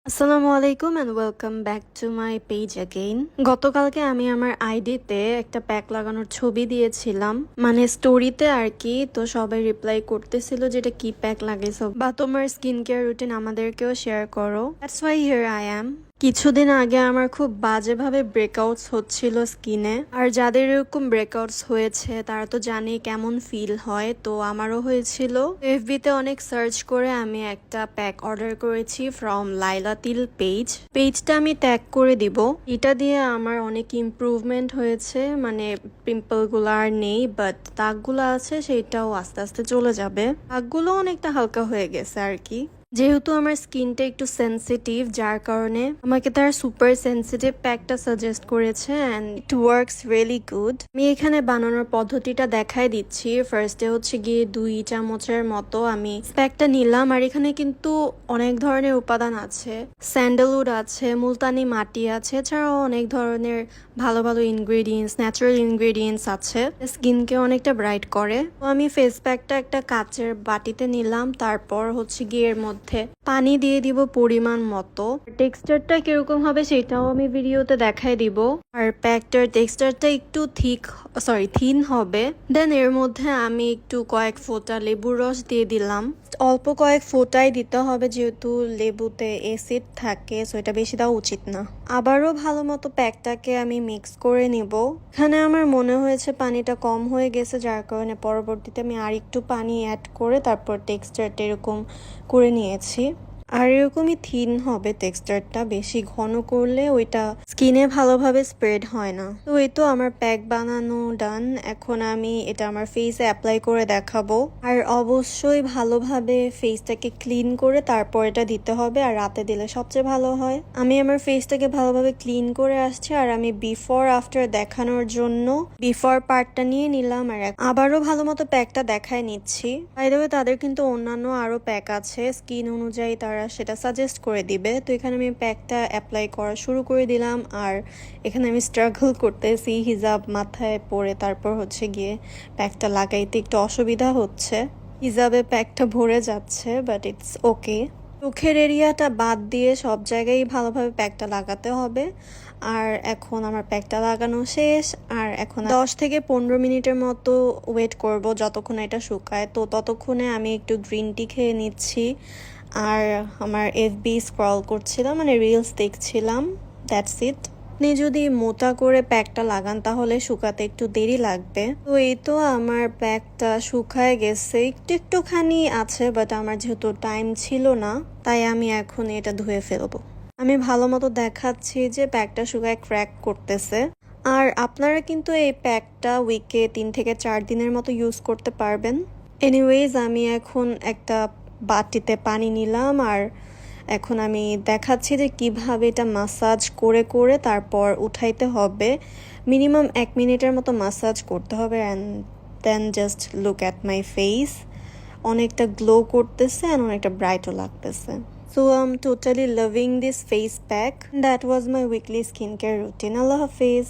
আসসালামু আলাইকুম and welcome back to my page again. গতকালকে আমি আমার আইডিতে একটা প্যাক লাগানোর ছবি দিয়েছিলাম, মানে স্টোরিতে আর কি। তো সবাই রিপ্লাই করতেছিল যেটা কি প্যাক লাগাইছো বা তোমার স্কিন কেয়ার রুটিন আমাদেরকেও শেয়ার করো। That's why here I am. কিছুদিন আগে আমার খুব বাজেভাবে ব্রেকআউটস হচ্ছিল স্কিনে, আর যাদের এরকম ব্রেকআউটস হয়েছে তারা তো জানে কেমন ফিল হয়। তো আমারও হয়েছিল। এফবিতে অনেক সার্চ করে আমি একটা প্যাক অর্ডার করেছি ফ্রম লাইলা তিল পেজটা আমি ট্যাগ করে দিব। এটা দিয়ে আমার অনেক ইমপ্রুভমেন্ট হয়েছে, মানে পিম্পল গুলো আর নেই, বাট দাগগুলো আছে সেটাও আস্তে আস্তে চলে যাবে। দাগগুলো অনেকটা হালকা হয়ে গেছে আর কি। যেহেতু আমার স্কিনটা একটু সেনসিটিভ, যার কারণে আমাকে তার সুপার সেনসিটিভ প্যাকটা সাজেস্ট করেছে and it works really good. আমি এখানে বানানোর পদ্ধতিটা দেখাই দিচ্ছি। ফার্স্টে হচ্ছে গিয়ে 2 চামচের মতো আমি প্যাকটা নিলাম, আর এখানে কিন্তু অনেক ধরনের উপাদান আছে। স্যান্ডেলউড আছে, মুলতানি মাটি আছে, এছাড়াও অনেক ধরনের ভালো ভালো ইনগ্রেডিয়েন্টস, ন্যাচারাল ইনগ্রেডিয়েন্টস আছে, স্কিনকে অনেকটা ব্রাইট করে। তো আমি ফেস প্যাকটা একটা কাচের বাটিতে নিলাম, তারপর হচ্ছে গিয়ে এর মধ্যে পানি দিয়ে দিব পরিমাণ মতো। টেক্সচারটা কিরকম হবে সেটাও আমি ভিডিওতে দেখাই দিব। আর প্যাকটার টেক্সচারটা একটু থিন হবে। দেন এর মধ্যে আমি একটু কয়েক ফোঁটা লেবুর রস দিয়ে দিলাম। অল্প কয়েক ফোঁটাই দিতে হবে, যেহেতু লেবুতে অ্যাসিড থাকে, সো এটা বেশি দেওয়া উচিত না। আবারও ভালো মতো প্যাকটাকে আমি মিক্স করে নিব। এখানে আমার মনে হয়েছে পানিটা কম হয়ে গেছে, যার কারণে পরবর্তীতে আমি আর একটু পানি অ্যাড করে তারপর টেক্সচারটা এরকম করে নিয়েছি। আর এরকমই থিন হবে টেক্সচারটা, বেশি ঘন করলে ওইটা স্কিনে ভালোভাবে স্প্রেড হয় না। তো এই তো আমার প্যাক বানানো ডান। এখন আমি এটা আমার ফেসে অ্যাপ্লাই করে দেখাবো। আর অবশ্যই ভালোভাবে ফেসটাকে ক্লিন করে তারপর এটা দিতে হবে, আর রাতে দিলে সবচেয়ে ভালো হয়। আমি আমার ফেসটাকে ভালোভাবে ক্লিন করে আসছি, আর আমি বিফোর আফটার দেখানোর জন্য বিফোর পার্টটা নিয়ে নিলাম, আর আবারও ভালো মতো প্যাকটা দেখায় নিচ্ছি। বাই দ্য ওয়ে, তাদের কিন্তু অন্যান্য আরো প্যাক আছে, স্কিন অনুযায়ী তারা সেটা সাজেস্ট করে দিবে। তো এখানে আমি প্যাকটা অ্যাপ্লাই করা শুরু করে দিলাম, আর এখানে আমি স্ট্রাগল করতেছি হিজাব মাথায় পরে তারপর হচ্ছে গিয়ে প্যাকটা লাগাইতে একটু অসুবিধা হচ্ছে। হিজাবে প্যাকটা ভরে যাচ্ছে, বাট ইটস ওকে। চোখের এরিয়াটা বাদ দিয়ে সব জায়গায় ভালোভাবে প্যাকটা লাগাতে হবে। আর এখন আমার প্যাকটা লাগানো শেষ, আর এখন 10 থেকে 15 মিনিটের মতো ওয়েট করব যতক্ষণ এটা শুকায়। তো ততক্ষণে আমি একটু গ্রিন টি খেয়ে নিচ্ছি, আর আমার এফবি স্ক্রল করছিলাম, মানে রিলস দেখছিলাম। That's it. আপনি যদি মোটা করে প্যাকটা লাগান তাহলে শুকাতে একটু দেরি লাগবে। তো এই তো আমার প্যাকটা শুকায় গেছে, একটুখানি আছে, বাট আমার যেহেতু টাইম ছিল না তাই আমি এখন এটা ধুয়ে ফেলবো। আমি ভালো মতো দেখাচ্ছি যে প্যাকটা শুকায় ক্র্যাক করতেছে। আর আপনারা কিন্তু এই প্যাকটা উইকে 3 থেকে 4 দিনের মতো ইউজ করতে পারবেন। এনিওয়েজ, আমি এখন একটা বাটিতে পানি নিলাম, আর এখন আমি দেখাচ্ছি যে কিভাবে এটা মাসাজ করে করে তারপর উঠাইতে হবে। মিনিমাম 1 মিনিটের মতো মাসাজ করতে হবে, and then just look at my face. অনেকটা গ্লো করতেছে অ্যান্ড অনেকটা ব্রাইটও লাগতেছে। So I'm totally loving this face pack. That was my weekly skincare routine. Allah Hafiz.